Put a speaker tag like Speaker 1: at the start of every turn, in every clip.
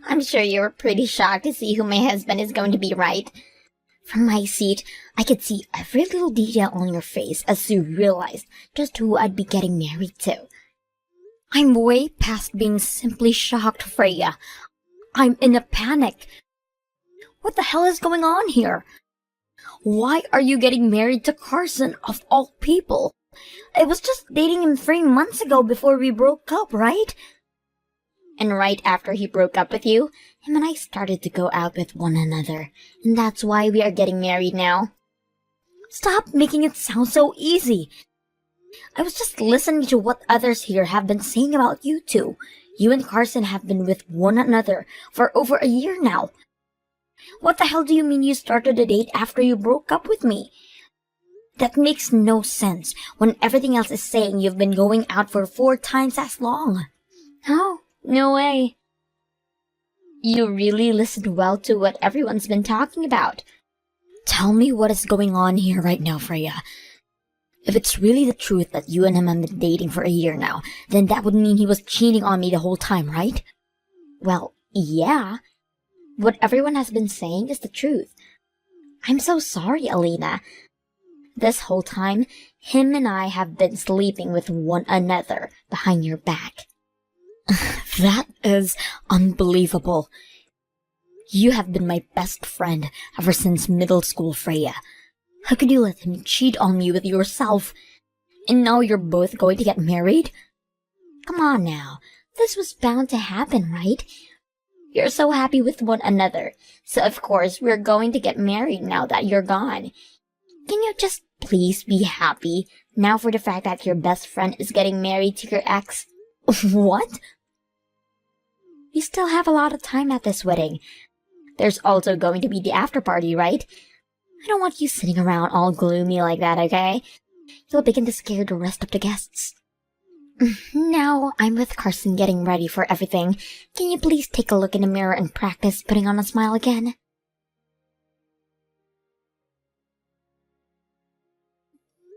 Speaker 1: I'm sure you were pretty shocked to see who my husband is going to be, right? From my seat, I could see every little detail on your face as you realized just who I'd be getting married to. I'm way past being simply shocked, Freya. I'm in a panic. What the hell is going on here? Why are you getting married to Carson, of all people? I was just dating him 3 months ago before we broke up, right? And right after he broke up with you, him and I started to go out with one another. And that's why we are getting married now. Stop making it sound so easy. I was just listening to what others here have been saying about you two. You and Carson have been with one another for over a year now. What the hell do you mean you started a date after you broke up with me? That makes no sense when everything else is saying you've been going out for 4 times as long. Oh, no way. You really listened well to what everyone's been talking about. Tell me what is going on here right now, Freya. If it's really the truth that you and him have been dating for a year now, then that would mean he was cheating on me the whole time, right? Well, yeah. What everyone has been saying is the truth. I'm so sorry, Alina. This whole time, him and I have been sleeping with one another behind your back. That is unbelievable. You have been my best friend ever since middle school, Freya. How could you let him cheat on you with yourself? And now you're both going to get married? Come on now, this was bound to happen, right? You're so happy with one another, so of course we're going to get married now that you're gone. Can you just please be happy now for the fact that your best friend is getting married to your ex? What? You still have a lot of time at this wedding. There's also going to be the after party, right? I don't want you sitting around all gloomy like that, okay? You'll begin to scare the rest of the guests. Now I'm with Carson getting ready for everything. Can you please take a look in the mirror and practice putting on a smile again?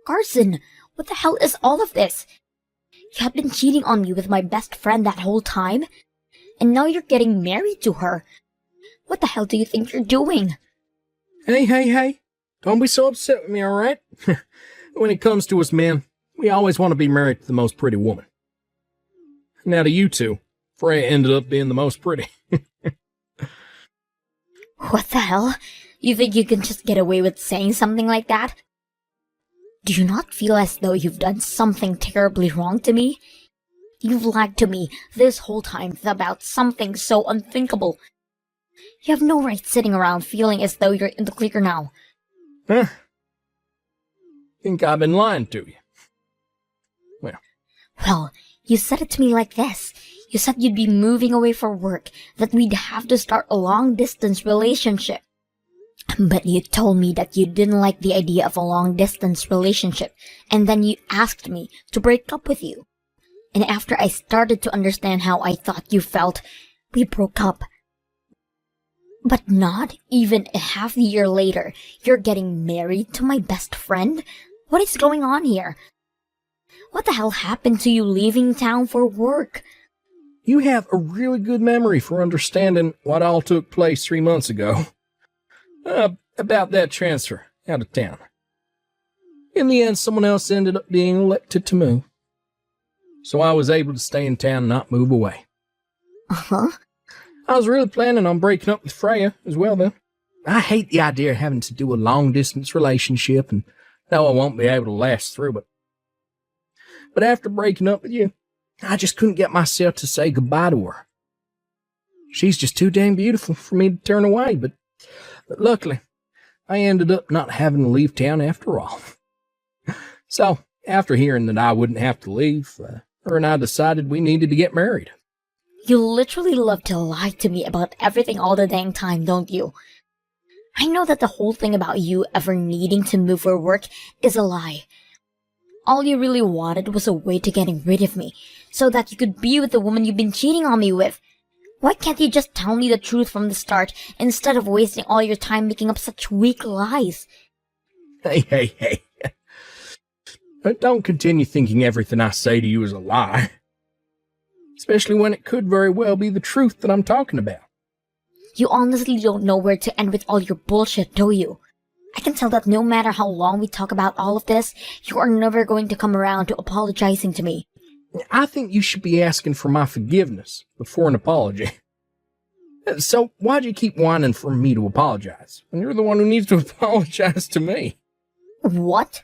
Speaker 1: Carson, what the hell is all of this? You have been cheating on me with my best friend that whole time? And now you're getting married to her. What the hell do you think you're doing?
Speaker 2: Hey. Don't be so upset with me, alright? When it comes to us men, we always want to be married to the most pretty woman. Now to you two, Freya ended up being the most pretty.
Speaker 1: What the hell? You think you can just get away with saying something like that? Do you not feel as though you've done something terribly wrong to me? You've lied to me this whole time about something so unthinkable. You have no right sitting around feeling as though you're in the clear now.
Speaker 2: Huh? Think I've been lying to you?
Speaker 1: Well, you said it to me like this. You said you'd be moving away for work, that we'd have to start a long-distance relationship. But you told me that you didn't like the idea of a long-distance relationship, and then you asked me to break up with you. And after I started to understand how I thought you felt, we broke up. But not even a half a year later, you're getting married to my best friend? What is going on here? What the hell happened to you leaving town for work?
Speaker 2: You have a really good memory for understanding what all took place 3 months ago. About that transfer out of town. In the end, someone else ended up being elected to move. So I was able to stay in town and not move away.
Speaker 1: Uh-huh.
Speaker 2: I was really planning on breaking up with Freya as well, though. I hate the idea of having to do a long-distance relationship, and know I won't be able to last through it. But after breaking up with you, I just couldn't get myself to say goodbye to her. She's just too dang beautiful for me to turn away, but luckily, I ended up not having to leave town after all. So, after hearing that I wouldn't have to leave, her and I decided we needed to get married.
Speaker 1: You literally love to lie to me about everything all the dang time, don't you? I know that the whole thing about you ever needing to move for work is a lie. All you really wanted was a way to getting rid of me, so that you could be with the woman you've been cheating on me with. Why can't you just tell me the truth from the start, instead of wasting all your time making up such weak lies?
Speaker 2: Hey. Don't continue thinking everything I say to you is a lie. especially when it could very well be the truth that I'm talking about.
Speaker 1: You honestly don't know where to end with all your bullshit, do you? I can tell that no matter how long we talk about all of this, you are never going to come around to apologizing to me.
Speaker 2: I think you should be asking for my forgiveness before an apology. So why'd you keep whining for me to apologize when you're the one who needs to apologize to me?
Speaker 1: What?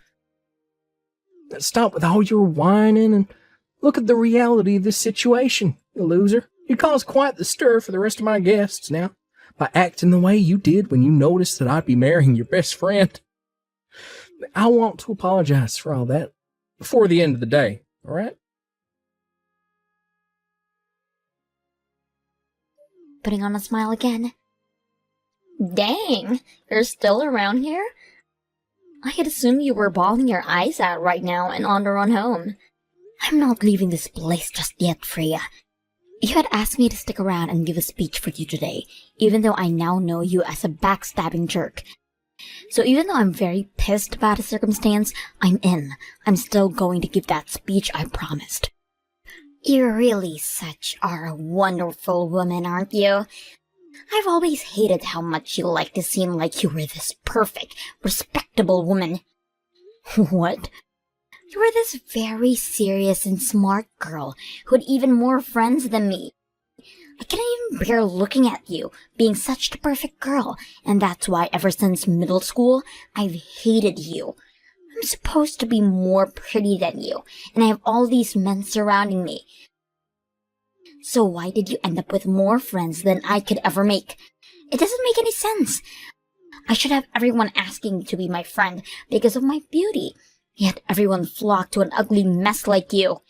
Speaker 2: Stop with all your whining and look at the reality of this situation, you loser. You caused quite the stir for the rest of my guests now by acting the way you did when you noticed that I'd be marrying your best friend. I want to apologize for all that before the end of the day, all right?
Speaker 1: Putting on a smile again. Dang, you're still around here? I had assumed you were bawling your eyes out right now and on the run home. I'm not leaving this place just yet, Freya. You had asked me to stick around and give a speech for you today, even though I now know you as a backstabbing jerk. So even though I'm very pissed about the circumstance, I'm in. I'm still going to give that speech I promised. You really are a wonderful woman, aren't you? I've always hated how much you like to seem like you were this perfect, respectable woman. What? You were this very serious and smart girl who had even more friends than me. I can't even bear looking at you, being such the perfect girl, and that's why ever since middle school, I've hated you. I'm supposed to be more pretty than you, and I have all these men surrounding me. So why did you end up with more friends than I could ever make? It doesn't make any sense. I should have everyone asking to be my friend because of my beauty, yet everyone flocked to an ugly mess like you.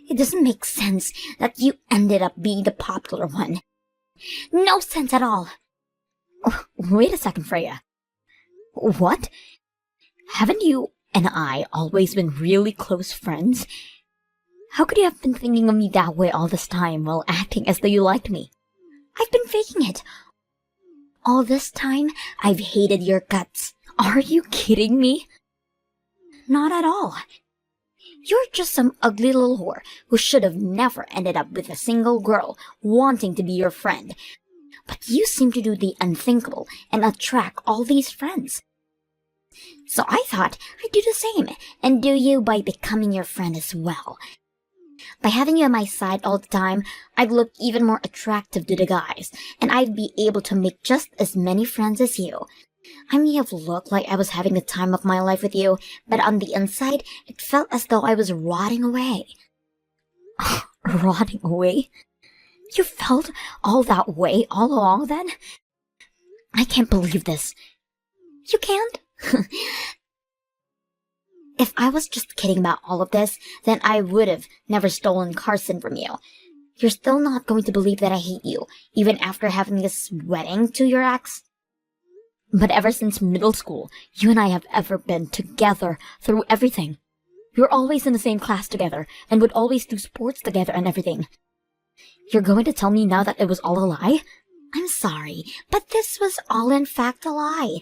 Speaker 1: It doesn't make sense that you ended up being the popular one. No sense at all. Oh, wait a second, Freya. What? Haven't you and I always been really close friends? How could you have been thinking of me that way all this time while acting as though you liked me? I've been faking it. All this time, I've hated your guts. Are you kidding me? Not at all. You're just some ugly little whore who should have never ended up with a single girl wanting to be your friend. But you seem to do the unthinkable and attract all these friends. So I thought I'd do the same and do you by becoming your friend as well. By having you on my side all the time, I'd look even more attractive to the guys, and I'd be able to make just as many friends as you. I may have looked like I was having the time of my life with you, but on the inside, it felt as though I was rotting away. Rotting away? You felt all that way all along then? I can't believe this. You can't? If I was just kidding about all of this, then I would have never stolen Carson from you. You're still not going to believe that I hate you, even after having this wedding to your ex? But ever since middle school, you and I have ever been together through everything. We were always in the same class together, and would always do sports together and everything. You're going to tell me now that it was all a lie? I'm sorry, but this was all in fact a lie.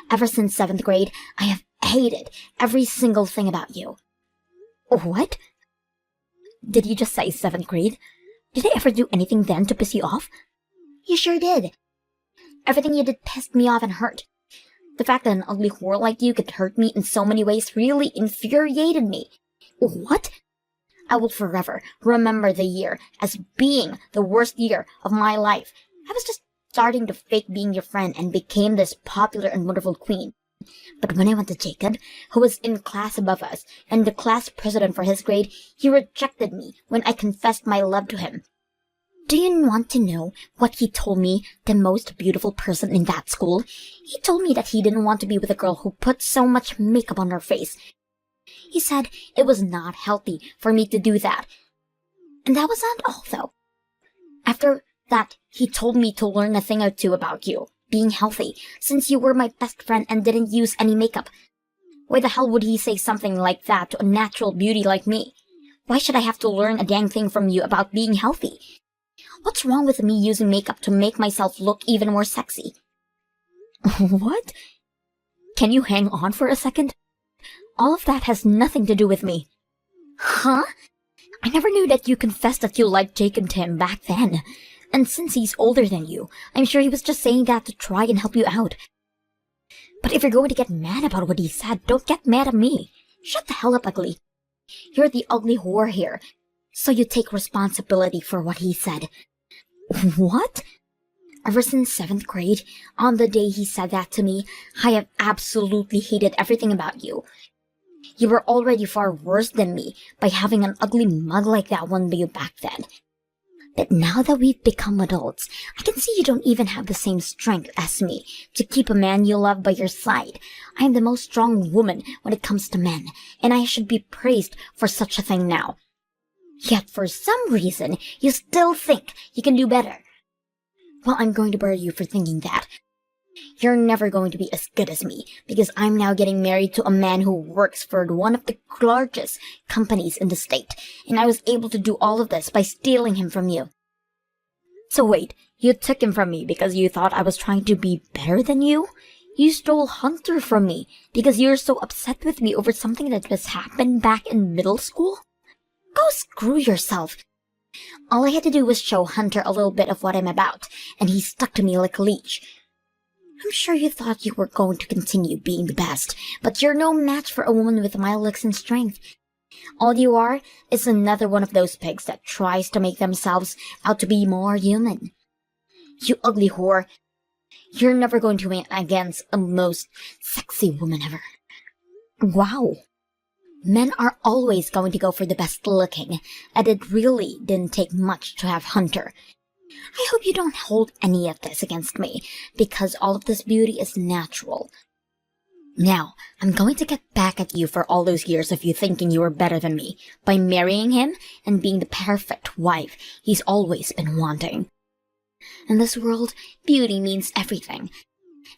Speaker 1: Ever since 7th grade, I have hated every single thing about you. What? Did you just say 7th grade? Did I ever do anything then to piss you off? You sure did. Everything you did pissed me off and hurt. The fact that an ugly whore like you could hurt me in so many ways really infuriated me. What? I will forever remember the year as being the worst year of my life. I was just starting to fake being your friend and became this popular and wonderful queen. But when I went to Jacob, who was in class above us and the class president for his grade, he rejected me when I confessed my love to him. Do you want to know what he told me, the most beautiful person in that school? He told me that he didn't want to be with a girl who put so much makeup on her face. He said it was not healthy for me to do that. And that was not all, though. After that, he told me to learn a thing or two about you, being healthy, since you were my best friend and didn't use any makeup. Why the hell would he say something like that to a natural beauty like me? Why should I have to learn a dang thing from you about being healthy? What's wrong with me using makeup to make myself look even more sexy? What? Can you hang on for a second? All of that has nothing to do with me. Huh? I never knew that you confessed that you liked Jacob to him back then. And since he's older than you, I'm sure he was just saying that to try and help you out. But if you're going to get mad about what he said, don't get mad at me. Shut the hell up, Ugly. You're the ugly whore here, so you take responsibility for what he said. What? Ever since 7th grade, on the day he said that to me, I have absolutely hated everything about you. You were already far worse than me by having an ugly mug like that one by you back then. But now that we've become adults, I can see you don't even have the same strength as me to keep a man you love by your side. I am the most strong woman when it comes to men, and I should be praised for such a thing now. Yet for some reason, you still think you can do better. Well, I'm going to bury you for thinking that. You're never going to be as good as me, because I'm now getting married to a man who works for one of the largest companies in the state, and I was able to do all of this by stealing him from you. So wait, you took him from me because you thought I was trying to be better than you? You stole Hunter from me because you're so upset with me over something that just happened back in middle school? Go screw yourself. All I had to do was show Hunter a little bit of what I'm about, and he stuck to me like a leech. I'm sure you thought you were going to continue being the best, but you're no match for a woman with my looks and strength. All you are is another one of those pigs that tries to make themselves out to be more human. You ugly whore. You're never going to win against a most sexy woman ever. Wow. Men are always going to go for the best looking, and it really didn't take much to have Hunter. I hope you don't hold any of this against me, because all of this beauty is natural. Now, I'm going to get back at you for all those years of you thinking you were better than me, by marrying him and being the perfect wife he's always been wanting. In this world, beauty means everything,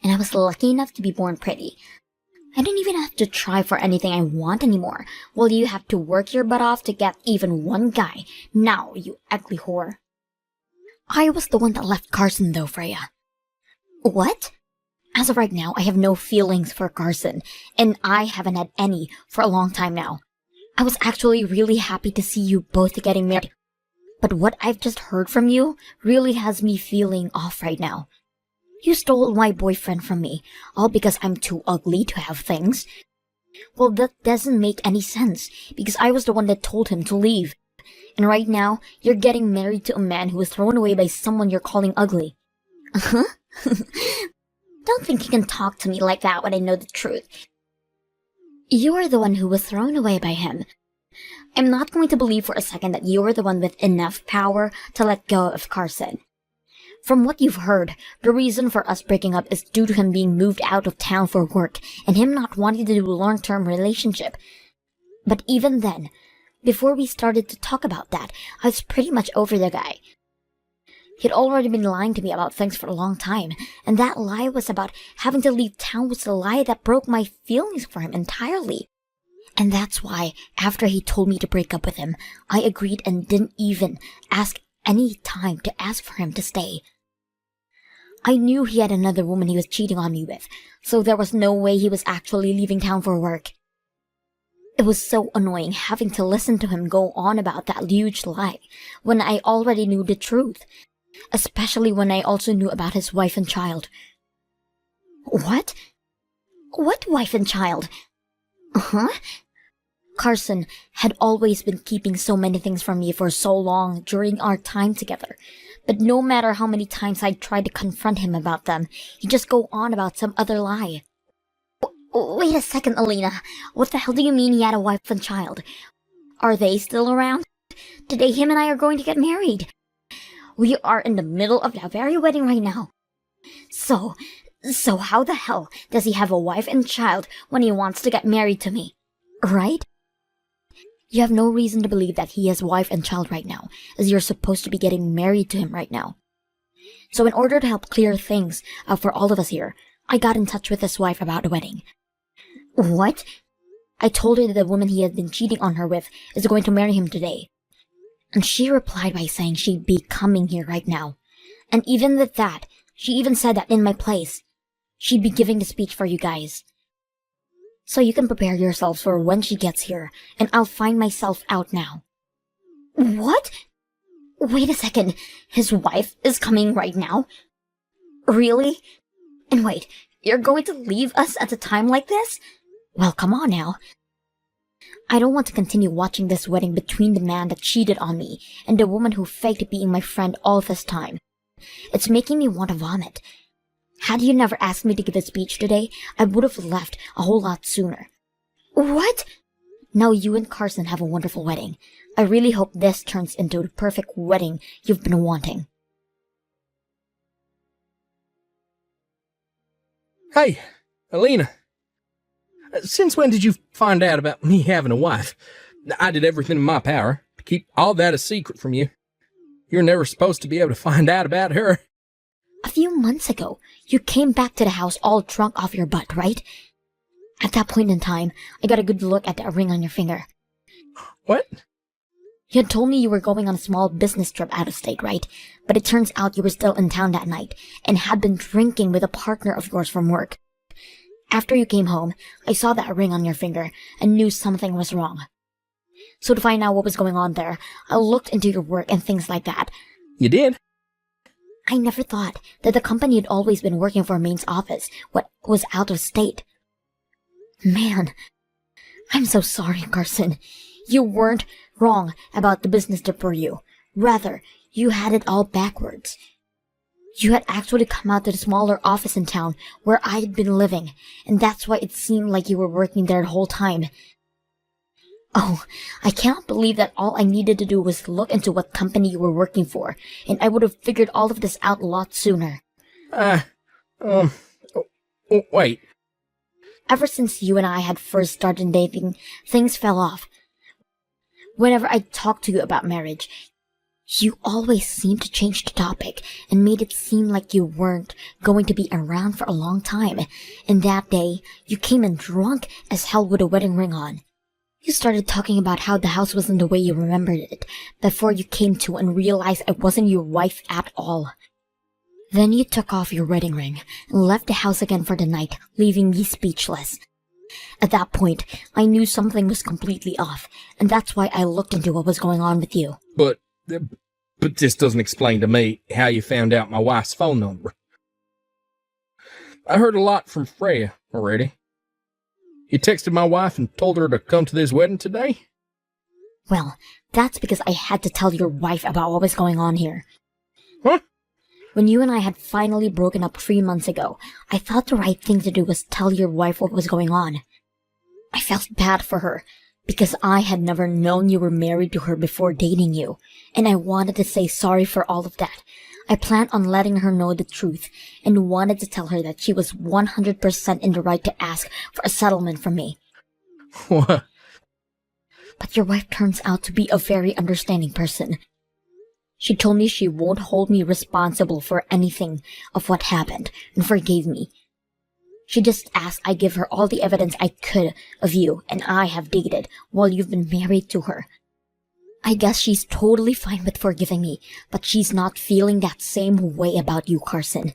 Speaker 1: and I was lucky enough to be born pretty. I don't even have to try for anything I want anymore, while you have to work your butt off to get even one guy. Now, you ugly whore. I was the one that left Carson though, Freya. What? As of right now, I have no feelings for Carson, and I haven't had any for a long time now. I was actually really happy to see you both getting married. But what I've just heard from you really has me feeling off right now. You stole my boyfriend from me, all because I'm too ugly to have things. Well, that doesn't make any sense, because I was the one that told him to leave. And right now, you're getting married to a man who was thrown away by someone you're calling ugly. Uh-huh. Don't think you can talk to me like that when I know the truth. You're the one who was thrown away by him. I'm not going to believe for a second that you're the one with enough power to let go of Carson. From what you've heard, the reason for us breaking up is due to him being moved out of town for work and him not wanting to do a long-term relationship. But even then, before we started to talk about that, I was pretty much over the guy. He'd already been lying to me about things for a long time, and that lie was about having to leave town was the lie that broke my feelings for him entirely. And that's why, after he told me to break up with him, I agreed and didn't even ask any time to ask for him to stay. I knew he had another woman he was cheating on me with, so there was no way he was actually leaving town for work. It was so annoying having to listen to him go on about that huge lie when I already knew the truth, especially when I also knew about his wife and child. What? What wife and child? Huh? Carson had always been keeping so many things from me for so long during our time together, but no matter how many times I tried to confront him about them, he'd just go on about some other lie. Wait a second, Alina. What the hell do you mean he had a wife and child? Are they still around? Today him and I are going to get married. We are in the middle of that very wedding right now. So how the hell does he have a wife and child when he wants to get married to me? Right? You have no reason to believe that he has wife and child right now, as you're supposed to be getting married to him right now. So in order to help clear things up for all of us here, I got in touch with his wife about the wedding. What? I told her that the woman he had been cheating on her with is going to marry him today. And she replied by saying she'd be coming here right now. And even with that, she even said that in my place, she'd be giving the speech for you guys. So you can prepare yourselves for when she gets here, and I'll find myself out now. What? Wait a second. His wife is coming right now? Really? And wait, you're going to leave us at a time like this? Well, come on now. I don't want to continue watching this wedding between the man that cheated on me and the woman who faked being my friend all this time. It's making me want to vomit. Had you never asked me to give a speech today, I would have left a whole lot sooner. What? Now you and Carson have a wonderful wedding. I really hope this turns into the perfect wedding you've been wanting.
Speaker 2: Hey, Alina. Since when did you find out about me having a wife? I did everything in my power to keep all that a secret from you. You're never supposed to be able to find out about her.
Speaker 1: A few months ago, you came back to the house all drunk off your butt, right? At that point in time, I got a good look at that ring on your finger.
Speaker 2: What?
Speaker 1: You had told me you were going on a small business trip out of state, right? But it turns out you were still in town that night and had been drinking with a partner of yours from work. After you came home, I saw that ring on your finger and knew something was wrong. So to find out what was going on there, I looked into your work and things like that.
Speaker 2: You did?
Speaker 1: I never thought that the company had always been working for Maine's office, what was out of state. Man, I'm so sorry, Carson. You weren't wrong about the business trip for you. Rather, you had it all backwards. You had actually come out to the smaller office in town where I had been living, and that's why it seemed like you were working there the whole time. Oh, I cannot believe that all I needed to do was look into what company you were working for, and I would have figured all of this out a lot sooner.
Speaker 2: Wait.
Speaker 1: Ever since you and I had first started dating, things fell off. Whenever I talked to you about marriage, you always seemed to change the topic and made it seem like you weren't going to be around for a long time. And that day, you came in drunk as hell with a wedding ring on. You started talking about how the house wasn't the way you remembered it before you came to and realized I wasn't your wife at all. Then you took off your wedding ring and left the house again for the night, leaving me speechless. At that point, I knew something was completely off, and that's why I looked into what was going on with you.
Speaker 2: But this doesn't explain to me how you found out my wife's phone number. I heard a lot from Freya already. You texted my wife and told her to come to this wedding today?
Speaker 1: Well, that's because I had to tell your wife about what was going on here.
Speaker 2: Huh?
Speaker 1: When you and I had finally broken up 3 months ago, I thought the right thing to do was tell your wife what was going on. I felt bad for her, because I had never known you were married to her before dating you, and I wanted to say sorry for all of that. I planned on letting her know the truth, and wanted to tell her that she was 100% in the right to ask for a settlement from me.
Speaker 2: What?
Speaker 1: But your wife turns out to be a very understanding person. She told me she won't hold me responsible for anything of what happened, and forgave me. She just asked I give her all the evidence I could of you and I have dated while you've been married to her. I guess she's totally fine with forgiving me, but she's not feeling that same way about you, Carson.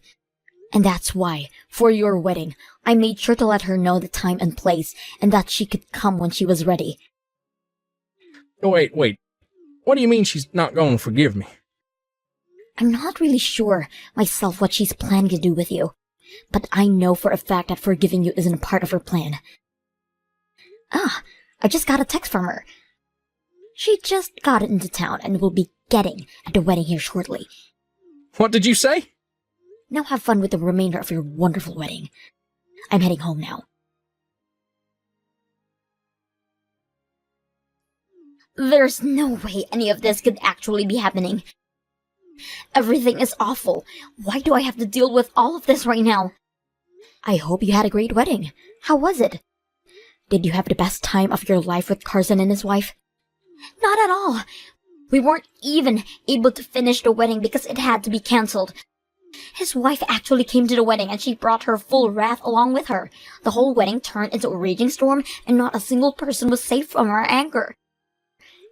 Speaker 1: And that's why, for your wedding, I made sure to let her know the time and place, and that she could come when she was ready.
Speaker 2: Wait. What do you mean she's not going to forgive me?
Speaker 1: I'm not really sure myself what she's planning to do with you, but I know for a fact that forgiving you isn't a part of her plan. I just got a text from her. She just got it into town and will be getting at the wedding here shortly.
Speaker 2: What did you say?
Speaker 1: Now have fun with the remainder of your wonderful wedding. I'm heading home now. There's no way any of this could actually be happening. Everything is awful. Why do I have to deal with all of this right now? I hope you had a great wedding. How was it? Did you have the best time of your life with Carson and his wife? Not at all. We weren't even able to finish the wedding because it had to be cancelled. His wife actually came to the wedding and she brought her full wrath along with her. The whole wedding turned into a raging storm and not a single person was safe from her anger.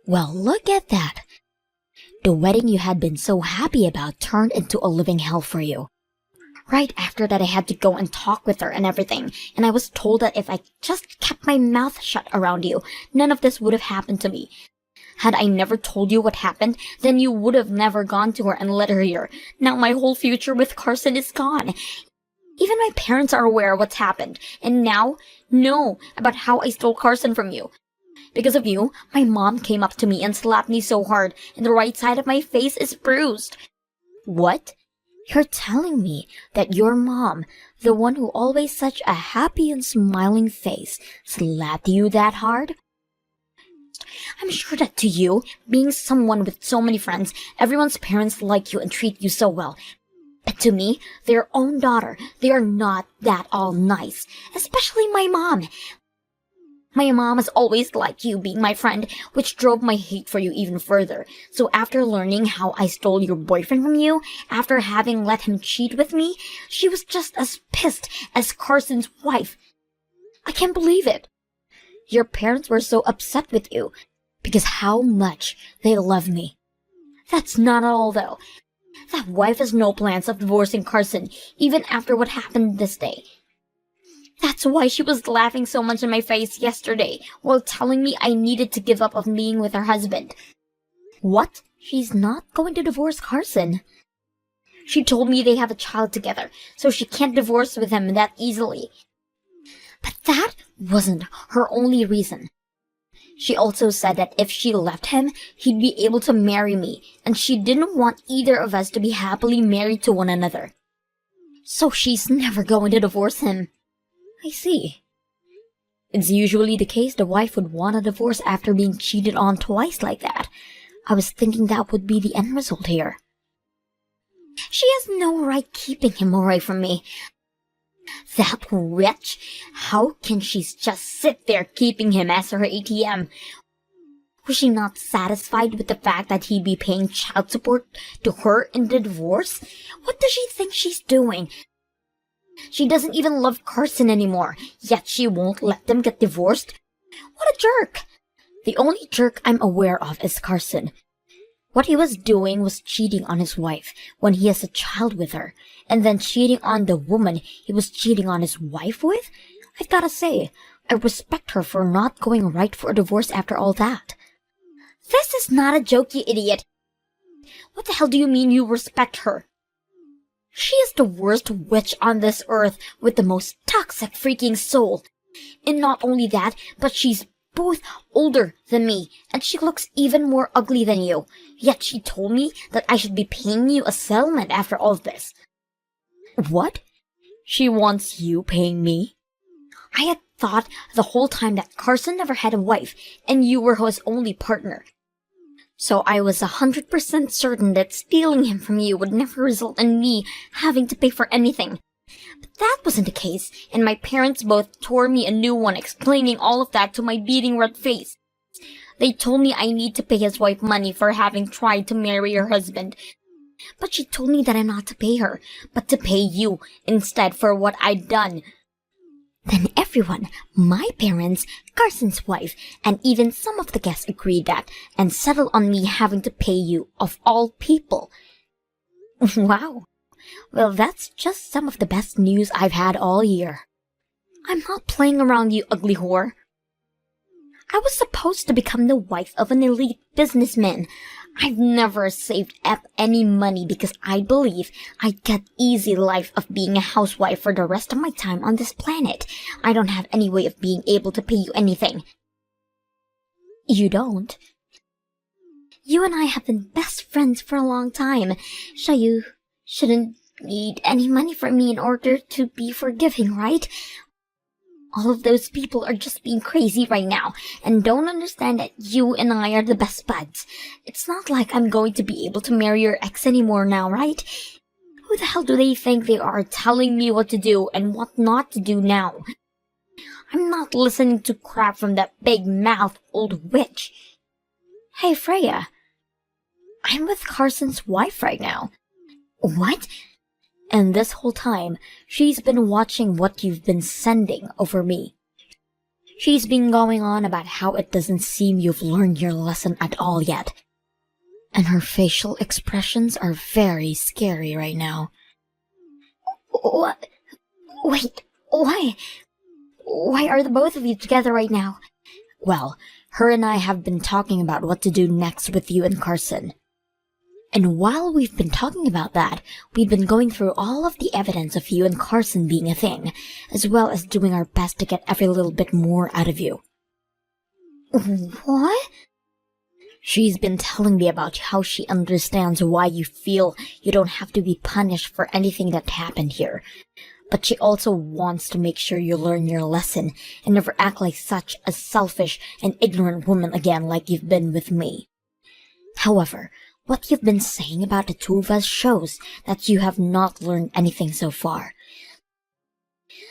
Speaker 1: Well, look at that. The wedding you had been so happy about turned into a living hell for you. Right after that, I had to go and talk with her and everything, and I was told that if I just kept my mouth shut around you, none of this would have happened to me. Had I never told you what happened, then you would have never gone to her and let her hear. Now my whole future with Carson is gone. Even my parents are aware of what's happened, and now know about how I stole Carson from you. Because of you, my mom came up to me and slapped me so hard, and the right side of my face is bruised. What? You're telling me that your mom, the one who always such a happy and smiling face, slapped you that hard? I'm sure that to you, being someone with so many friends, everyone's parents like you and treat you so well. But to me, their own daughter, they are not that all nice, especially my mom. My mom has always liked you being my friend, which drove my hate for you even further. So after learning how I stole your boyfriend from you, after having let him cheat with me, she was just as pissed as Carson's wife. I can't believe it. Your parents were so upset with you because how much they love me. That's not all though. That wife has no plans of divorcing Carson, even after what happened this day. That's why she was laughing so much in my face yesterday, while telling me I needed to give up on being with her husband. What? She's not going to divorce Carson. She told me they have a child together, so she can't divorce with him that easily. But that wasn't her only reason. She also said that if she left him, he'd be able to marry me, and she didn't want either of us to be happily married to one another. So she's never going to divorce him. I see. It's usually the case the wife would want a divorce after being cheated on twice like that. I was thinking that would be the end result here. She has no right keeping him away from me. That wretch! How can she just sit there keeping him as her ATM? Was she not satisfied with the fact that he'd be paying child support to her in the divorce? What does she think she's doing? She doesn't even love Carson anymore, yet she won't let them get divorced? What a jerk! The only jerk I'm aware of is Carson. What he was doing was cheating on his wife when he has a child with her, and then cheating on the woman he was cheating on his wife with? I've gotta say, I respect her for not going right for a divorce after all that. This is not a joke, you idiot. What the hell do you mean you respect her? She is the worst witch on this earth with the most toxic freaking soul. And not only that, but she's both older than me, and she looks even more ugly than you. Yet she told me that I should be paying you a settlement after all of this. What? She wants you paying me? I had thought the whole time that Carson never had a wife, and you were his only partner. So I was 100% certain that stealing him from you would never result in me having to pay for anything. But that wasn't the case, and my parents both tore me a new one explaining all of that to my beating red face. They told me I need to pay his wife money for having tried to marry her husband. But she told me that I'm not to pay her, but to pay you instead for what I'd done. Then everyone, my parents, Carson's wife, and even some of the guests agreed that, and settled on me having to pay you, of all people. Wow. Well, that's just some of the best news I've had all year. I'm not playing around, you ugly whore. I was supposed to become the wife of an elite businessman. I've never saved up any money because I believe I'd get easy life of being a housewife for the rest of my time on this planet. I don't have any way of being able to pay you anything. You don't? You and I have been best friends for a long time, so you shouldn't need any money from me in order to be forgiving, right? All of those people are just being crazy right now and don't understand that you and I are the best buds. It's not like I'm going to be able to marry your ex anymore now, right? Who the hell do they think they are telling me what to do and what not to do now? I'm not listening to crap from that big-mouthed old witch. Hey, Freya. I'm with Carson's wife right now. What? And this whole time, she's been watching what you've been sending over me. She's been going on about how it doesn't seem you've learned your lesson at all yet. And her facial expressions are very scary right now. What? Wait, why? Why are the both of you together right now? Well, her and I have been talking about what to do next with you and Carson. And while we've been talking about that, we've been going through all of the evidence of you and Carson being a thing, as well as doing our best to get every little bit more out of you.
Speaker 3: What?
Speaker 1: She's been telling me about how she understands why you feel you don't have to be punished for anything that happened here. But she also wants to make sure you learn your lesson and never act like such a selfish and ignorant woman again like you've been with me. However, what you've been saying about the two of us shows that you have not learned anything so far.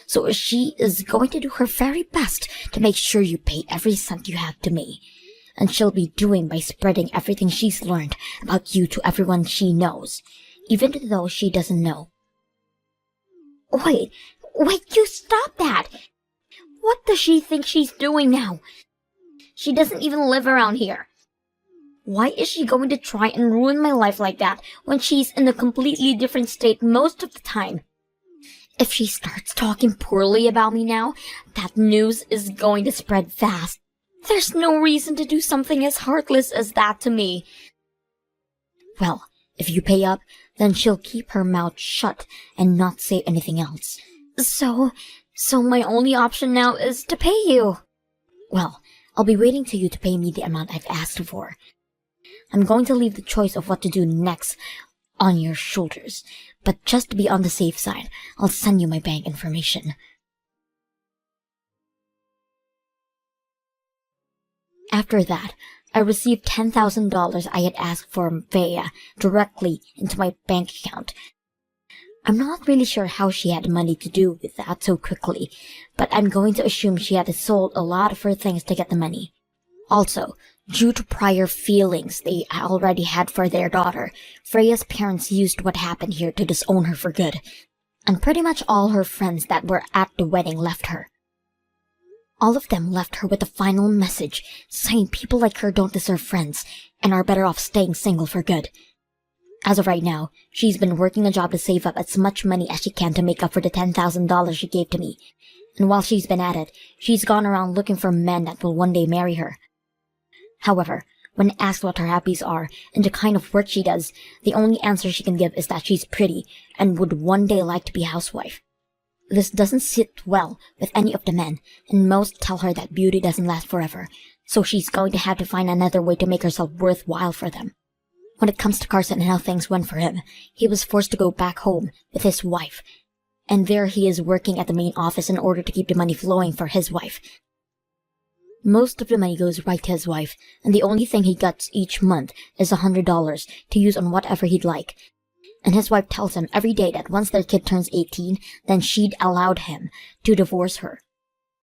Speaker 1: So she is going to do her very best to make sure you pay every cent you have to me. And she'll be doing by spreading everything she's learned about you to everyone she knows, even though she doesn't know.
Speaker 3: Wait, you stop that! What does she think she's doing now? She doesn't even live around here. Why is she going to try and ruin my life like that when she's in a completely different state most of the time? If she starts talking poorly about me now, that news is going to spread fast. There's no reason to do something as heartless as that to me.
Speaker 1: Well, if you pay up, then she'll keep her mouth shut and not say anything else.
Speaker 3: So my only option now is to pay you.
Speaker 1: Well, I'll be waiting till you to pay me the amount I've asked for. I'm going to leave the choice of what to do next on your shoulders, but just to be on the safe side, I'll send you my bank information. After that, I received $10,000 I had asked for Freya directly into my bank account. I'm not really sure how she had money to do with that so quickly, but I'm going to assume she had sold a lot of her things to get the money. Also, due to prior feelings they already had for their daughter, Freya's parents used what happened here to disown her for good, and pretty much all her friends that were at the wedding left her. All of them left her with a final message saying people like her don't deserve friends and are better off staying single for good. As of right now, she's been working a job to save up as much money as she can to make up for the $10,000 she gave to me. And while she's been at it, she's gone around looking for men that will one day marry her. However, when asked what her hobbies are and the kind of work she does, the only answer she can give is that she's pretty and would one day like to be a housewife. This doesn't sit well with any of the men, and most tell her that beauty doesn't last forever, so she's going to have to find another way to make herself worthwhile for them. When it comes to Carson and how things went for him, he was forced to go back home with his wife, and there he is working at the main office in order to keep the money flowing for his wife. Most of the money goes right to his wife, and the only thing he gets each month is $100 to use on whatever he'd like. And his wife tells him every day that once their kid turns 18, then she'd allowed him to divorce her,